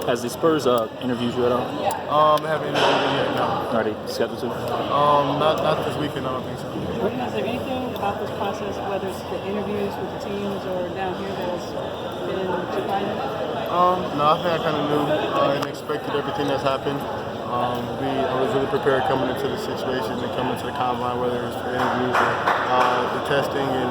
Has the Spurs interviewed you at all? I haven't interviewed yet, no. Already scheduled to? Not this weekend, I don't think so. Is there anything about this process, whether it's the interviews with the teams or down here, that has been surprising? No, I think I kind of knew and expected everything that's happened. I was really prepared coming into the situation and coming to the combine, whether it was for interviews or the testing and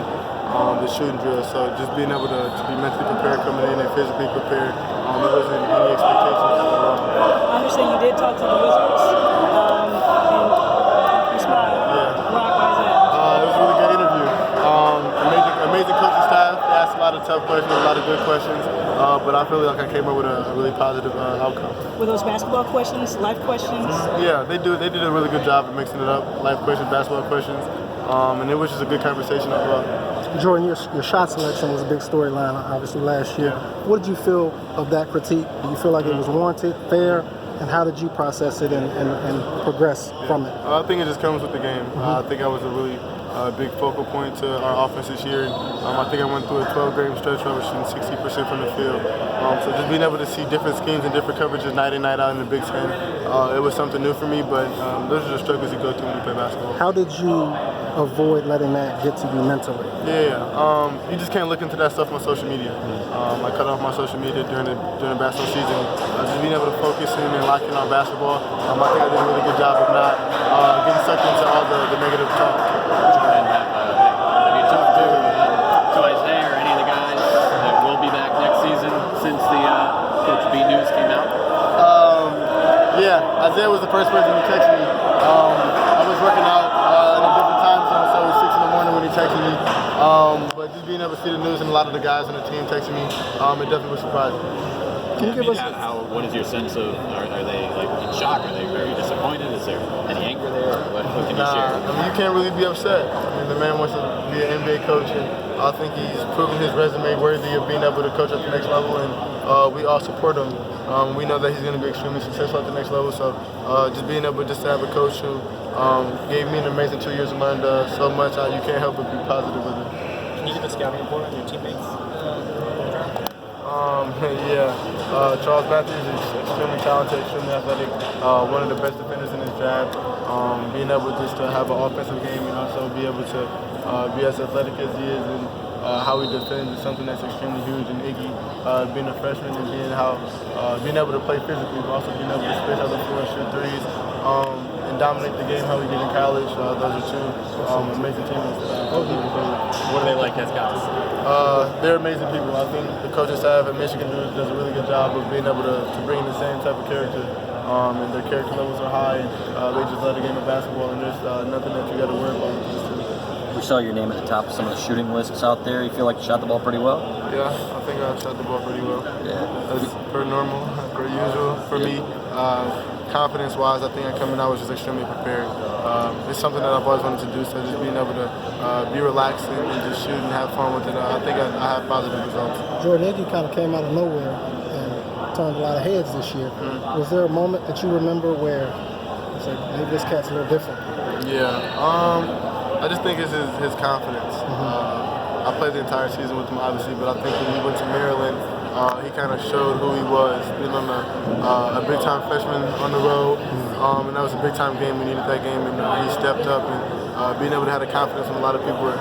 the shooting drill. So just being able to be mentally prepared coming in and physically prepared, there wasn't any expectations. I understand you did talk to the Wizards, and you smiled. Yeah. Why is that? It was a really good interview. Amazing coaching staff. They asked a lot of tough questions, a lot of good questions, but I feel like I came up with a really positive outcome. Were those basketball questions, life questions? Yeah, they did a really good job of mixing it up, life questions, basketball questions, and it was just a good conversation overall. Jordan, your shot selection was a big storyline, obviously, last year. Yeah. What did you feel of that critique? Do you feel like it was warranted, fair, and how did you process it and progress from it? I think it just comes with the game. I think I was a really big focal point to our offense this year. I think I went through a 12-game stretch where I was shooting 60% from the field. So just being able to see different schemes and different coverages night in, night out in the Big Ten, it was something new for me, but those are the struggles you go through when you play basketball. How did you avoid letting that get to you mentally? You just can't look into that stuff on social media. I cut off my social media during the basketball season. Just being able to focus in and lock in on basketball. I think I did a really good job of not getting sucked into all the negative talk. Have you talked to Isaiah or any of the guys that will be back next season since the Coach B news came out? Yeah, Isaiah was the first person who texted me. I was working out in a different time zone, so it was 6 in the morning when he texted me. But just being able to see the news and a lot of the guys on the team texting me, it definitely was surprising. Can you give us what is your sense of, are they like in shock? Are they very disappointed? Is there any anger there? What can you share? You can't really be upset. The man wants to be an NBA coach, and I think he's proven his resume worthy of being able to coach at the next level, and we all support him. We know that he's going to be extremely successful at the next level, so just being able to have a coach who gave me an amazing 2 years and learned so much, you can't help but be positive with it. Can you give a scouting report on your teammates? Charles Matthews is extremely talented, extremely athletic, one of the best defenders in his draft. Being able just to have an offensive game and also be able to be as athletic as he is and how he defends is something that's extremely huge. And Iggy, being a freshman and being able to play physically, but also being able to space out the floor, shoot threes, and dominate the game how he did in college. Those are two amazing teammates. What are they like as guys? They're amazing people. I think the coaching staff at Michigan does a really good job of being able to bring in the same type of character. And their character levels are high, and they just love the game of basketball, and there's nothing that you got to worry about with these two. We saw your name at the top of some of the shooting lists out there. You feel like you shot the ball pretty well? Yeah, I think I shot the ball pretty well. Yeah. That's per normal, per usual. For me, confidence-wise, I think I come in, I was just extremely prepared. It's something that I've always wanted to do, so just being able to be relaxed and just shoot and have fun with it, I think I have positive results. Jordan Iggy kind of came out of nowhere and turned a lot of heads this year. Was there a moment that you remember where it's like, maybe this cat's a little different? Yeah. I just think it's his confidence. I played the entire season with him, obviously, but I think when he went to Maryland, he kind of showed who he was. Being on a big-time freshman on the road, and that was a big-time game. We needed that game, and he stepped up. And being able to have the confidence when a lot of people were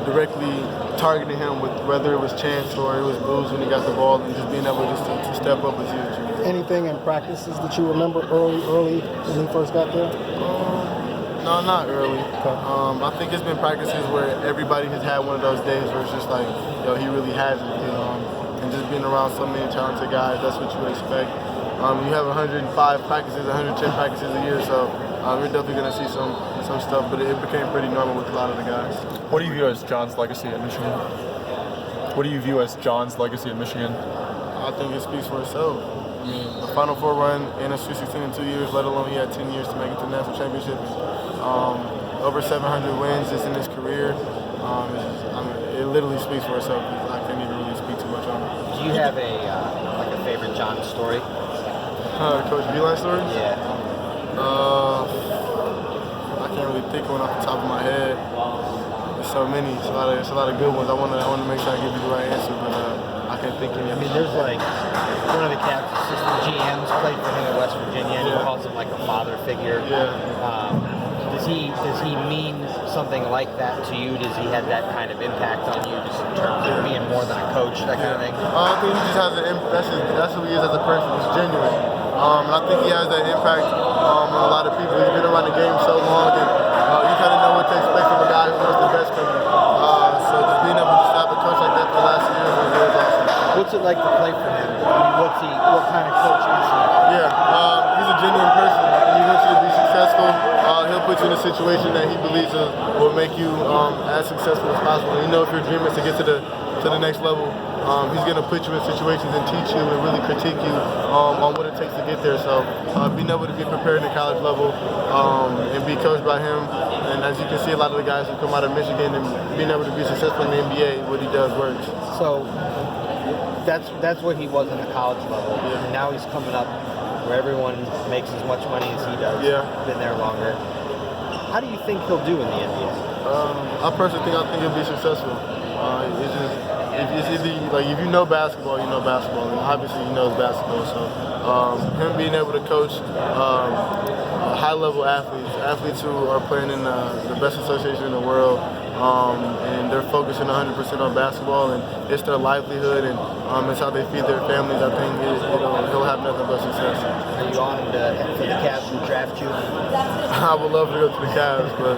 directly targeting him, with whether it was chance or it was booze when he got the ball, and just being able just to step up was huge. Anything in practices that you remember early when he first got there? No, not early. Okay. I think it's been practices where everybody has had one of those days where it's just like, he really has it. And just being around so many talented guys, that's what you expect. You have 105 practices, 110 practices a year, so we're definitely going to see some stuff, but it became pretty normal with a lot of the guys. What do you view as John's legacy at Michigan? What do you view as John's legacy at Michigan? I think it speaks for itself. I mean, the Final Four run in a Sweet 16 in 2 years, let alone he had 10 years to make it to the national championship. Over 700 wins just in his career. It literally speaks for itself. I can't even really speak too much on it. Do you have a favorite John story? Coach Beeline story? Yeah. I can't really think one off the top of my head. There's so many. It's a lot of good ones. I want to make sure I give you the right answer, but I can't think of any. I mean, there's like one of the Cavs' assistant GMs played for him in West Virginia, and he calls him like a father figure. Does he mean something like that to you? Does he have that kind of impact on you, just in terms of being more than a coach, that kind of thing? I think he just has an impact. That's who he is as a person. He's genuine. And I think he has that impact on a lot of people. He's been around the game so long, and you kind of know what takes place from a guy who knows the best from you. So just being able to stop a coach like that for the last year was really awesome. What's it like to play for him? I mean, what kind of coach is he? Yeah, he's a genuine person, and he wants you to be successful. He'll put you in a situation that he believes will make you as successful as possible. And you know, if your dream is to get to the next level, he's going to put you in situations and teach you and really critique you on what it takes to get there. So being able to be prepared at college level and be coached by him, and as you can see, a lot of the guys who come out of Michigan and being able to be successful in the NBA, what he does works. So that's what he was in the college level, and now he's coming up where everyone makes as much money as he does. Yeah. Been there longer. How do you think he'll do in the NBA? I personally think he'll be successful. It's just if you know basketball, you know basketball, and obviously he knows basketball. So him being able to coach high-level athletes who are playing in the best association in the world, and they're focusing 100% on basketball, and it's their livelihood, and it's how they feed their families. I think he'll have nothing but success. Are you on for the Cavs to draft you? I would love to go to the Cavs, but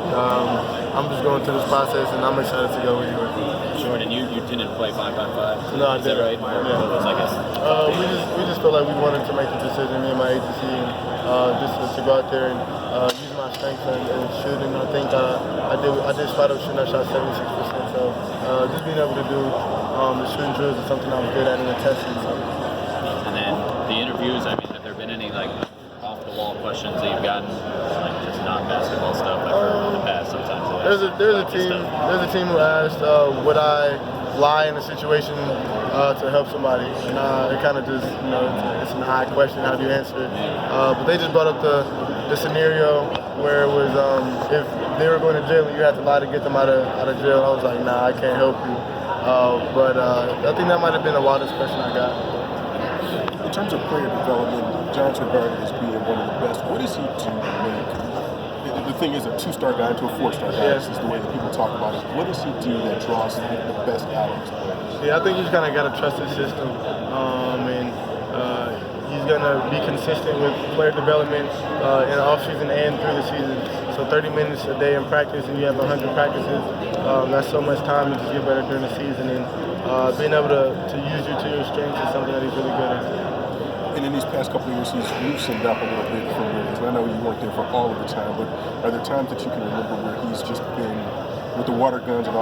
I'm just going through this process, and I'm excited to go anywhere. Jordan, you didn't play 5x5. No, I Is that didn't. right? Yeah. I guess. We just felt like we wanted to make the decision, me and my agency, and just to go out there and use my strength and shoot. And I think I did spot up shooting. I shot 76%. So just being able to do the shooting drills is something I was good at in the testing. So. And then the interviews. I mean, have there been any like off the wall questions that you've gotten, like just not basketball stuff? I've heard in the past sometimes. There's a team who asked would I lie in a situation to help somebody, and it kind of just it's an odd question. How do you answer it? But they just brought up the scenario where it was if they were going to jail and you had to lie to get them out of jail. I was like, nah, I can't help you. But I think that might have been the wildest question I got. In terms of player development, John's regarded as being one of the best. What does he do to make? The thing is, a 2-star guy into a 4-star guy. This is the way that people talk about it. What does he do that draws the best out of his players? Yeah, I think he's kind of got to trust his system, and he's going to be consistent with player development in the offseason and through the season. So 30 minutes a day in practice, and you have 100 practices. That's so much time to just get better during the season, and being able to use you to your strengths is something that he's really good at. And in these past couple of years, he's loosened up a little bit from Williams. And I know you weren't there for all of the time, but are there times that you can remember where he's just been with the water guns and all?